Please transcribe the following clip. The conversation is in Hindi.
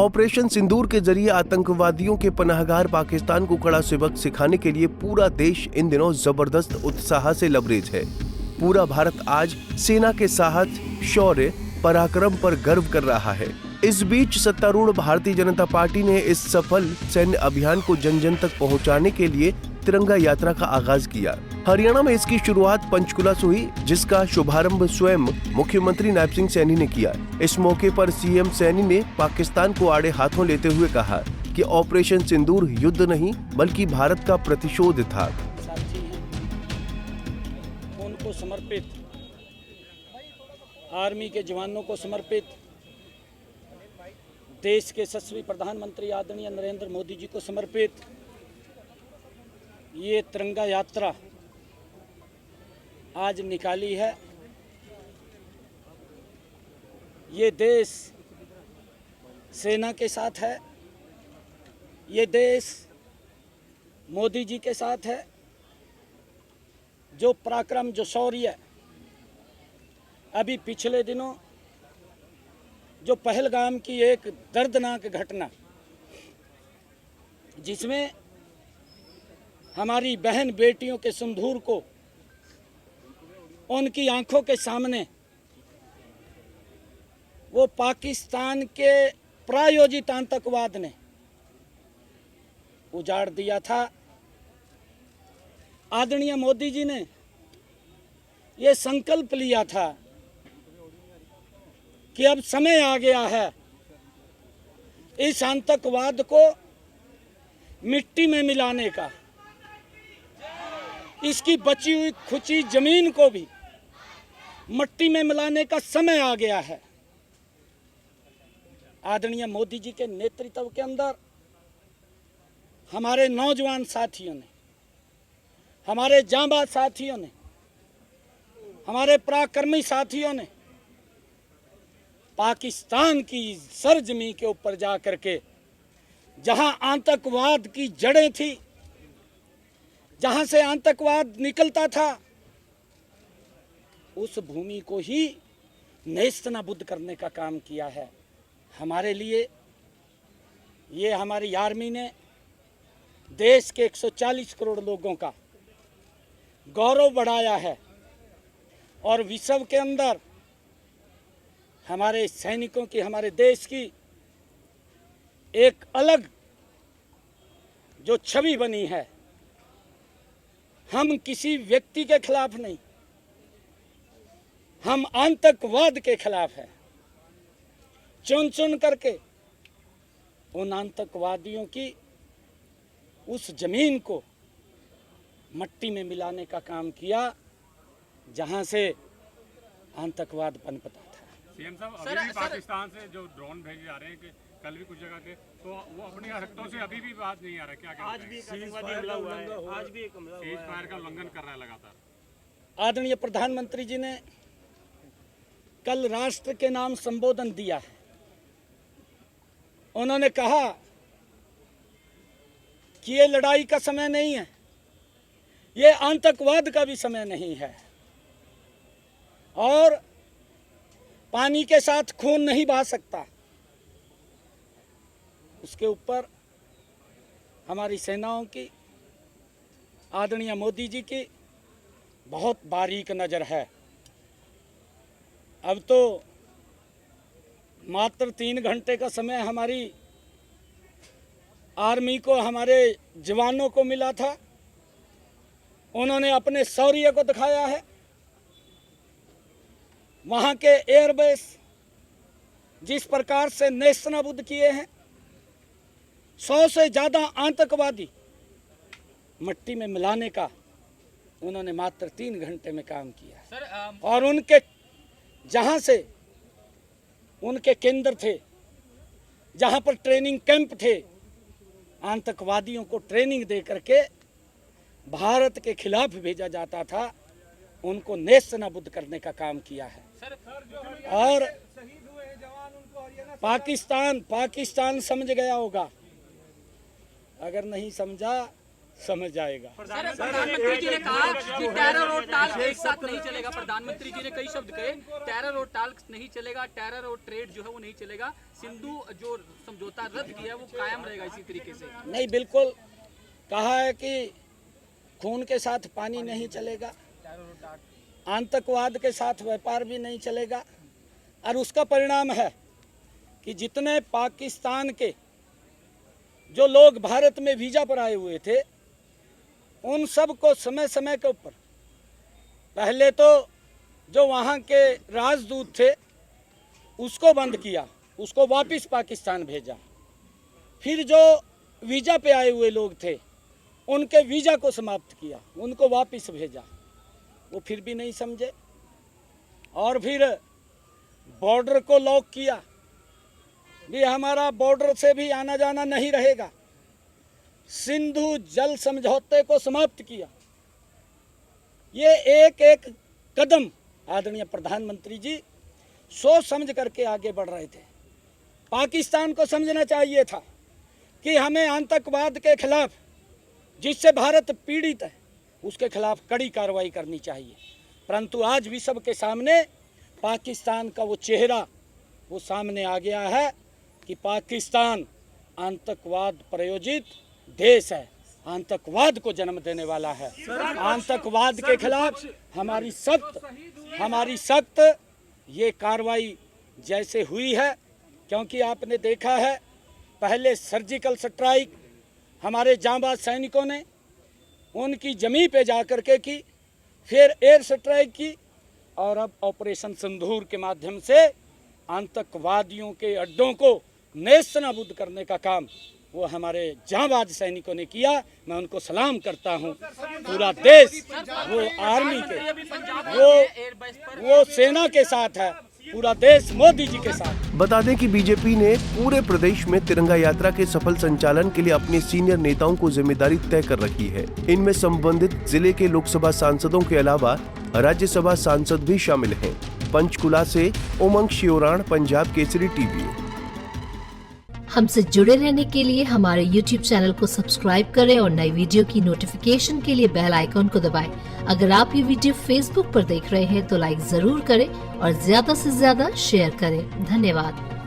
ऑपरेशन सिंदूर के जरिए आतंकवादियों के पनाहगार पाकिस्तान को कड़ा सबक सिखाने के लिए पूरा देश इन दिनों जबरदस्त उत्साह से लबरेज है। पूरा भारत आज सेना के साहस, शौर्य, पराक्रम पर गर्व कर रहा है। इस बीच सत्तारूढ़ भारतीय जनता पार्टी ने इस सफल सैन्य अभियान को जन जन तक पहुंचाने के लिए तिरंगा यात्रा का आगाज किया। हरियाणा में इसकी शुरुआत पंचकुला से हुई, जिसका शुभारंभ स्वयं मुख्यमंत्री नायब सिंह सैनी ने किया। इस मौके पर सीएम सैनी ने पाकिस्तान को आड़े हाथों लेते हुए कहा कि ऑपरेशन सिंदूर युद्ध नहीं बल्कि भारत का प्रतिशोध था। उनको समर्पित, आर्मी के जवानों को समर्पित, देश के यशस्वी प्रधानमंत्री आदरणीय नरेंद्र मोदी जी को समर्पित ये तिरंगा यात्रा आज निकाली है। ये देश सेना के साथ है, ये देश मोदी जी के साथ है। जो पराक्रम, जो शौर्य, अभी पिछले दिनों जो पहलगाम की एक दर्दनाक घटना, जिसमें हमारी बहन बेटियों के सिंदूर को उनकी आंखों के सामने वो पाकिस्तान के प्रायोजित आतंकवाद ने उजाड़ दिया था। आदरणीय मोदी जी ने ये संकल्प लिया था कि अब समय आ गया है इस आतंकवाद को मिट्टी में मिलाने का, इसकी बची हुई खुची जमीन को भी मिट्टी में मिलाने का समय आ गया है। आदरणीय मोदी जी के नेतृत्व के अंदर हमारे नौजवान साथियों ने, हमारे जांबाज साथियों ने, हमारे पराक्रमी साथियों ने पाकिस्तान की सरजमी के ऊपर जा करके जहां आतंकवाद की जड़ें थी, जहां से आतंकवाद निकलता था, उस भूमि को ही नेस्तनाबूद करने का काम किया है। हमारे लिए ये हमारी आर्मी ने देश के 140 करोड़ लोगों का गौरव बढ़ाया है और विश्व के अंदर हमारे सैनिकों की, हमारे देश की एक अलग जो छवि बनी है। हम किसी व्यक्ति के खिलाफ नहीं, हम आतंकवाद के खिलाफ हैं। चुन चुन करके उन आतंकवादियों की उस जमीन को मिट्टी में मिलाने का काम किया जहां से आतंकवाद पनपता था। सीएम साहब, अभी भी पाकिस्तान से जो ड्रोन भेजे जा रहे हैं कि कल भी कुछ जगह के, तो वो अपनी हरकतों से अभी भी बात नहीं आ रहा। क्या आज भी सीज़फायर का उल्लंघन कर रहा है लगातार। आदरणीय प्रधानमंत्री जी ने कल राष्ट्र के नाम संबोधन दिया है। उन्होंने कहा कि ये लड़ाई का समय नहीं है, ये आतंकवाद का भी समय नहीं है और पानी के साथ खून नहीं बहा सकता। उसके ऊपर हमारी सेनाओं की, आदरणीय मोदी जी की बहुत बारीक नज़र है। अब तो मात्र 3 घंटे का समय हमारी आर्मी को, हमारे जवानों को मिला था। उन्होंने अपने शौर्य को दिखाया है। वहाँ के एयरबेस जिस प्रकार से नेस्तनाबूद किए हैं, 100 से ज़्यादा आतंकवादी मिट्टी में मिलाने का उन्होंने मात्र 3 घंटे में काम किया। और उनके जहाँ से उनके केंद्र थे, जहाँ पर ट्रेनिंग कैंप थे, आतंकवादियों को ट्रेनिंग दे करके भारत के खिलाफ भेजा जाता था, उनको नेस्तनाबूद करने का काम किया है। और पाकिस्तान समझ गया होगा, अगर नहीं समझा समझ जाएगा। प्रधानमंत्री जी ने कहा कि टेरर और टाल एक साथ नहीं चलेगा। प्रधानमंत्री जी ने कई शब्द कहे, टेरर और टाल नहीं चलेगा, टेरर और ट्रेड जो है वो नहीं चलेगा, सिंधु जो समझौता रद्द किया है वो कायम रहेगा इसी तरीके से। नहीं, बिल्कुल कहा है कि खून के साथ पानी नहीं चलेगा, आतंकवाद के साथ व्यापार भी नहीं चलेगा, और उसका परिणाम है कि जितने पाकिस्तान के जो लोग भारत में वीजा पर आए हुए थे उन सब को समय समय के ऊपर पहले तो जो वहाँ के राजदूत थे उसको बंद किया, उसको वापस पाकिस्तान भेजा, फिर जो वीजा पे आए हुए लोग थे उनके वीजा को समाप्त किया, उनको वापस भेजा, वो फिर भी नहीं समझे, और फिर बॉर्डर को लॉक किया भी हमारा बॉर्डर से भी आना जाना नहीं रहेगा, सिंधु जल समझौते को समाप्त किया। ये एक एक कदम आदरणीय प्रधानमंत्री जी सोच समझ करके आगे बढ़ रहे थे। पाकिस्तान को समझना चाहिए था कि हमें आतंकवाद के खिलाफ, जिससे भारत पीड़ित है, उसके खिलाफ कड़ी कार्रवाई करनी चाहिए, परंतु आज विश्व के सामने पाकिस्तान का वो चेहरा वो सामने आ गया है कि पाकिस्तान आतंकवाद प्रायोजित देश है, आतंकवाद को जन्म देने वाला है। आतंकवाद के खिलाफ हमारी सख्त ये कार्रवाई जैसे हुई है, क्योंकि आपने देखा है पहले सर्जिकल स्ट्राइक हमारे जांबाज सैनिकों ने उनकी जमीन पे जाकर के की, फिर एयर स्ट्राइक की, और अब ऑपरेशन सिंदूर के माध्यम से आतंकवादियों के अड्डों को नेस्तनाबूद करने का काम वो हमारे जांबाज सैनिकों ने किया। मैं उनको सलाम करता हूँ। पूरा देश वो आर्मी के वो सेना के साथ है, पूरा देश मोदी जी के साथ। बता दें कि बीजेपी ने पूरे प्रदेश में तिरंगा यात्रा के सफल संचालन के लिए अपने सीनियर नेताओं को जिम्मेदारी तय कर रखी है। इनमें संबंधित जिले के लोकसभा सांसदों के अलावा राज्यसभा सांसद भी शामिल हैं। पंचकुला से उमंग शिवराण, पंजाब केसरी टीवी। हमसे जुड़े रहने के लिए हमारे YouTube चैनल को सब्सक्राइब करें और नई वीडियो की नोटिफिकेशन के लिए बेल आइकॉन को दबाएं। अगर आप ये वीडियो Facebook पर देख रहे हैं तो लाइक जरूर करें और ज्यादा से ज्यादा शेयर करें। धन्यवाद।